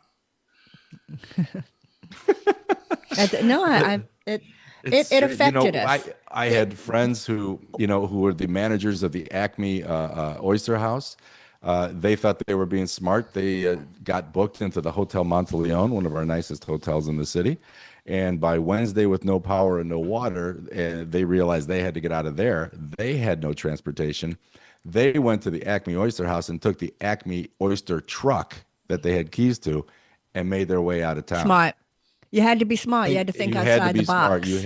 No, it It's affected us. I had friends who were the managers of the Acme Oyster House. They thought they were being smart. They got booked into the Hotel Monteleone, one of our nicest hotels in the city. And by Wednesday, with no power and no water, they realized they had to get out of there. They had no transportation. They went to the Acme Oyster House and took the Acme Oyster truck that they had keys to and made their way out of town. Smart. You had to be smart. You had to think You had to outside be the smart. box You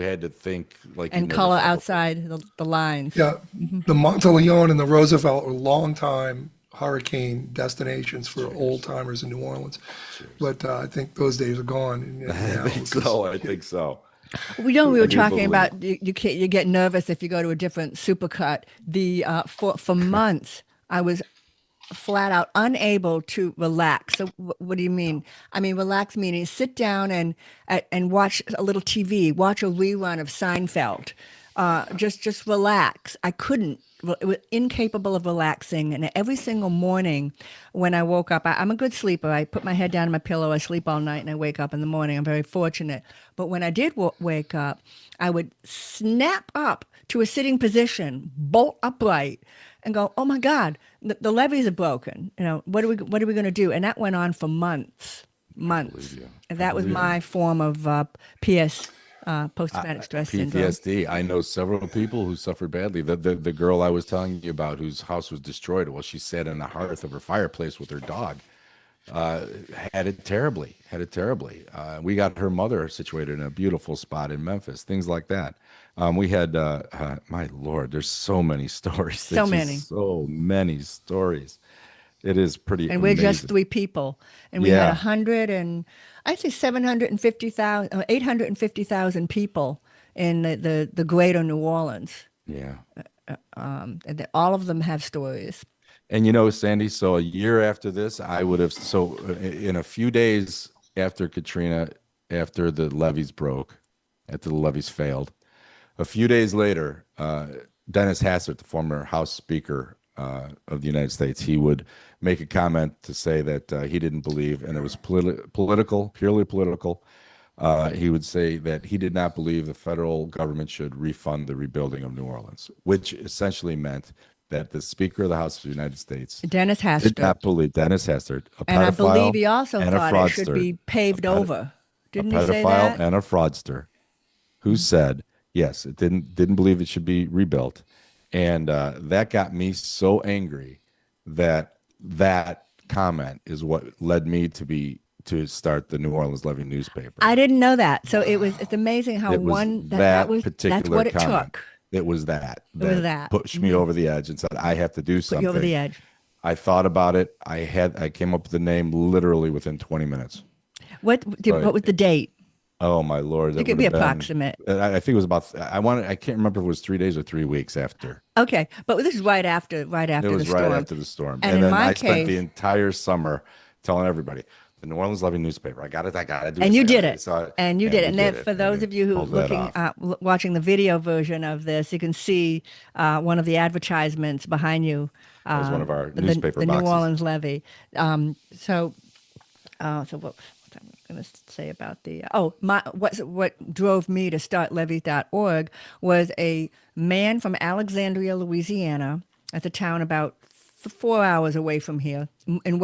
had to think like you and never color thought before. outside the lines. yeah, the Monteleone and the Roosevelt were long-time hurricane destinations for old timers in New Orleans. But I think those days are gone now. I think so. I think so. We were Can you talking believe about you get nervous if you go to a different supercut. For months I was flat out unable to relax. So what do you mean? I mean relax meaning sit down and watch a little TV, watch a rerun of Seinfeld. Just relax. I couldn't. It was incapable of relaxing. And every single morning when I woke up, I'm a good sleeper. I put my head down on my pillow. I sleep all night and I wake up in the morning. I'm very fortunate. But when I did wake up, I would snap up to a sitting position, bolt upright, and go, "Oh my God, the levees are broken. What are we going to do?" And that went on for months. believe you. And that was my form of PS post-traumatic stress syndrome. PTSD. I know several people who suffered badly. The girl I was telling you about, whose house was destroyed, well, she sat in the hearth of her fireplace with her dog. Uh, had it terribly. Had it terribly. We got her mother situated in a beautiful spot in Memphis. Things like that. We had, my Lord, there's so many stories. So There's many. just so many stories. It is pretty And we're just amazing. three people. And we had Yeah, 100 and I'd say 750,000, 850,000 people in the greater New Orleans. yeah. And all of them have stories. And you know, Sandy, so a year after this, I would have, so in a few days after Katrina, after the levees broke, after the levees failed, a few days later, Dennis Hassert, the former House Speaker of the United States, he would make a comment to say that he didn't believe, and it was political, purely political. He would say that he did not believe the federal government should refund the rebuilding of New Orleans, which essentially meant that the Speaker of the House of the United States Dennis did Hastert. not believe Dennis Hastert, a And I believe pedophile he also and a thought it should fraudster, be a, paved ped- over. a Didn't he say pedophile that? and a fraudster, who said yes, it didn't believe it should be rebuilt, and that got me so angry that comment is what led me to start the New Orleans Levy newspaper. I didn't know that. So it's amazing how It was that that's particular what it comment. took. It was that It was that that. pushed me over the edge and said I have to do Put you over something. the edge. I thought about it. I came up with the name literally within 20 minutes. What was the date? Oh my Lord, You that could would be have been. approximate. I think it was about. I can't remember if it was 3 days or 3 weeks after. Okay, but this is right It after the was right storm. after the storm, And and in then my I spent case, the entire summer telling everybody the New Orleans Levy newspaper. I got it. I got to do and this. you I got did to do it. this. So, And you did and it. we And did then it, for and those we of you who pulled that looking, off. watching the video version of this, you can see one of the advertisements behind you, That was one of our the newspaper the New boxes. Orleans levy. So what I'm going to say about the what drove me to start levees.org was a man from Alexandria, Louisiana. That's a town about 4 hours away from here in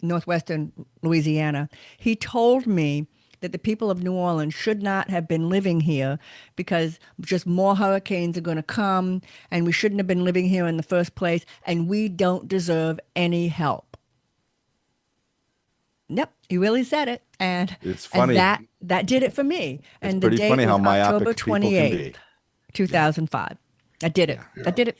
northwestern Louisiana. He told me that the people of New Orleans should not have been living here because just more hurricanes are going to come and we shouldn't have been living here in the first place and we don't deserve any help. Yep, he really said it, and It's and funny. that did it for me. It's And the pretty date funny was how October myopic people can 28th, be. Yeah, 2005. I did it. yeah, I did it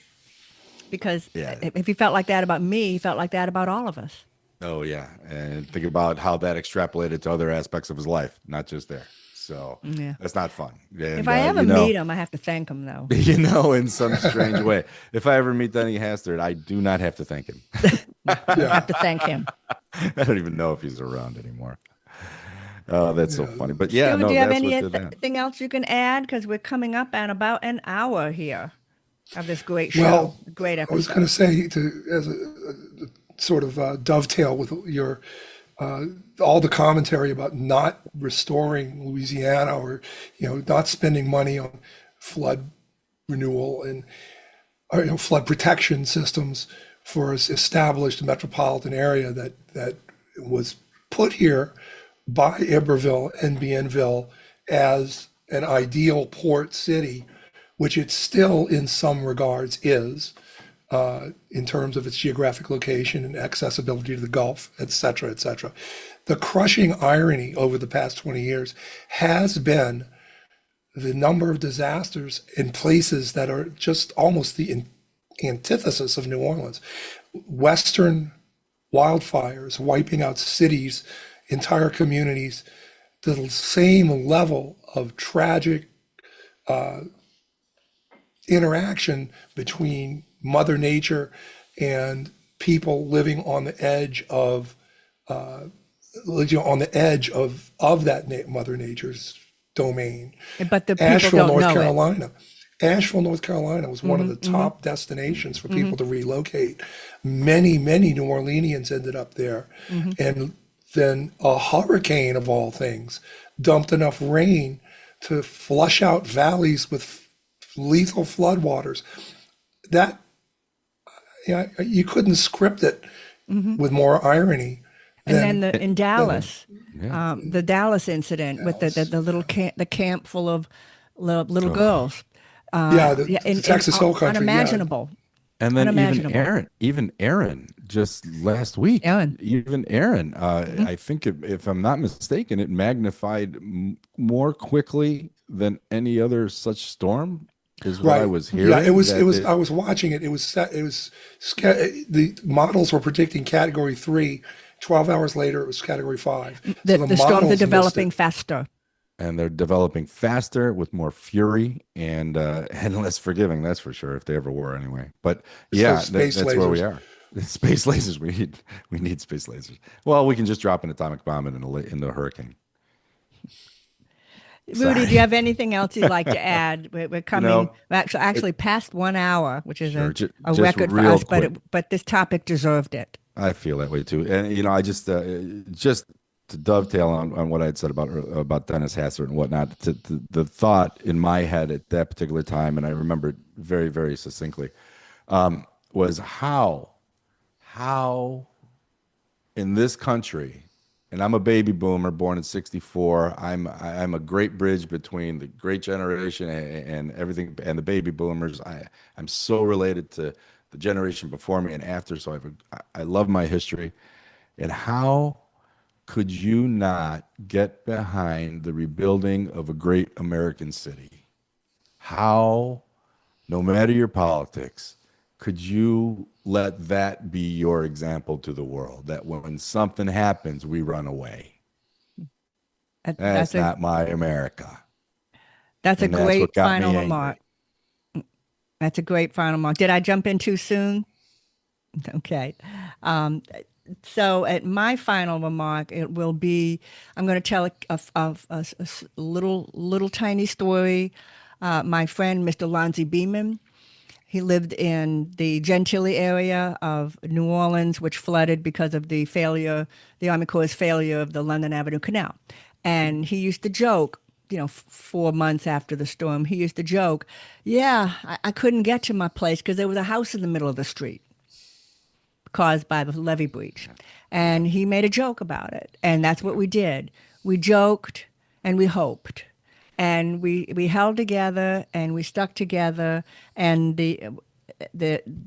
because yeah. if he felt like that about me, he felt like that about all of us. Oh yeah, and think about how that extrapolated to other aspects of his life, not just there. So Yeah. that's not fun. If And I ever meet him, I have to thank him though. in some strange way, if I ever meet Denny Hastert, I do not have to thank him. I Yeah, have to thank him. I don't even know if he's around anymore. Oh, that's so yeah. funny. But yeah, Stu, do no, you have that's what did that. anything else you can add? Because we're coming up on about an hour here of this great show, Well, great I was going to episode. say as a sort of dovetail with your uh, all the commentary about not restoring Louisiana or not spending money on flood renewal and flood protection systems for this established metropolitan area that was put here by Iberville and Bienville as an ideal port city, which it still in some regards is, in terms of its geographic location and accessibility to the Gulf, et cetera, et cetera. The crushing irony over the past 20 years has been the number of disasters in places that are just almost the antithesis of New Orleans. Western wildfires wiping out cities, entire communities, the same level of tragic interaction between Mother Nature and people living on the edge of that Mother Nature's domain. But the people Asheville, don't North know it. Carolina. Asheville, North Carolina was one of the top destinations for people to relocate. Many, many New Orleanians ended up there. And then a hurricane of all things dumped enough rain to flush out valleys with lethal floodwaters. That you couldn't script it with more irony. And then then, in then Dallas, Yeah. the Dallas incident with Dallas. the little the camp full of little Oh. girls. Yeah, Yeah, the Texas Hill Country. Yeah, unimaginable, And then unimaginable. Even Aaron, just last week, Ellen. even Aaron, Mhm. I think if I'm not mistaken, it magnified more quickly than any other such storm, is what I right. was Yeah, hearing. it That was. it, I was watching it. The models were predicting Category 3. 12 hours later, it was Category 5. So the The storms are models missed developing it. faster. and they're developing faster with more fury and less forgiving. That's for sure, if they ever were anyway. But It's those yeah, space that's where we lasers. are. Space lasers. We need space lasers. Well, we can just drop an atomic bomb in the hurricane. Rudy, do you Sorry. have anything else you'd like to add? We're You coming know, it, actually past 1 hour, which is sure. a Just record for real us, quick. but this topic deserved it. I feel that way too. And I just to dovetail on what I had said about Dennis Hassert and whatnot. The thought in my head at that particular time, and I remember it very very succinctly, was how in this country, and I'm a baby boomer born in 64. I'm a great bridge between the great generation and everything and the baby boomers. I'm so related to the generation before me and after, so I love my history. And how could you not get behind the rebuilding of a great American city? How, no matter your politics, could you let that be your example to the world? That when something happens, we run away. That's That's not my America. a And that's what great got final me remark. angry. That's a great final remark. Did I jump in too soon? Okay. Um, so at my final remark, it will be I'm going to tell a little tiny story. My friend, Mr. Lonzie Beeman, he lived in the Gentilly area of New Orleans, which flooded because of the Army Corps' failure of the London Avenue Canal. And he used to joke, 4 months after the storm, he used to joke, yeah, I couldn't get to my place because there was a house in the middle of the street caused by the levee breach. And he made a joke about it. And that's what we did. We joked and we hoped. And we held together and we stuck together. And the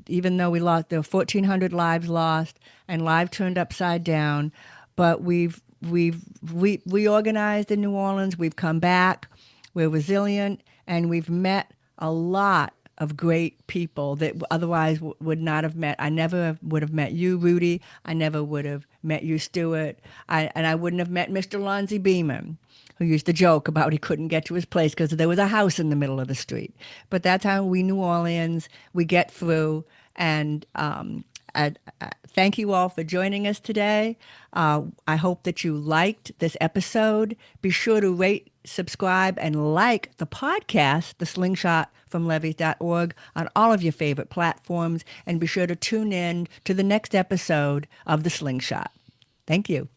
even though we lost, there were 1,400 lives lost and lives turned upside down, but we've reorganized in New Orleans. We've come back. We're resilient, and we've met a lot of great people that otherwise would not have met. I never would have met you, Rudy. I never would have met you, Stuart. And I wouldn't have met Mr. Lonzie Beeman, who used to joke about he couldn't get to his place because there was a house in the middle of the street. But that's how we New Orleans, we get through. And thank you all for joining us today. I hope that you liked this episode. Be sure to rate, subscribe, and like the podcast, The Slingshot from levees.org, on all of your favorite platforms. And be sure to tune in to the next episode of The Slingshot. Thank you.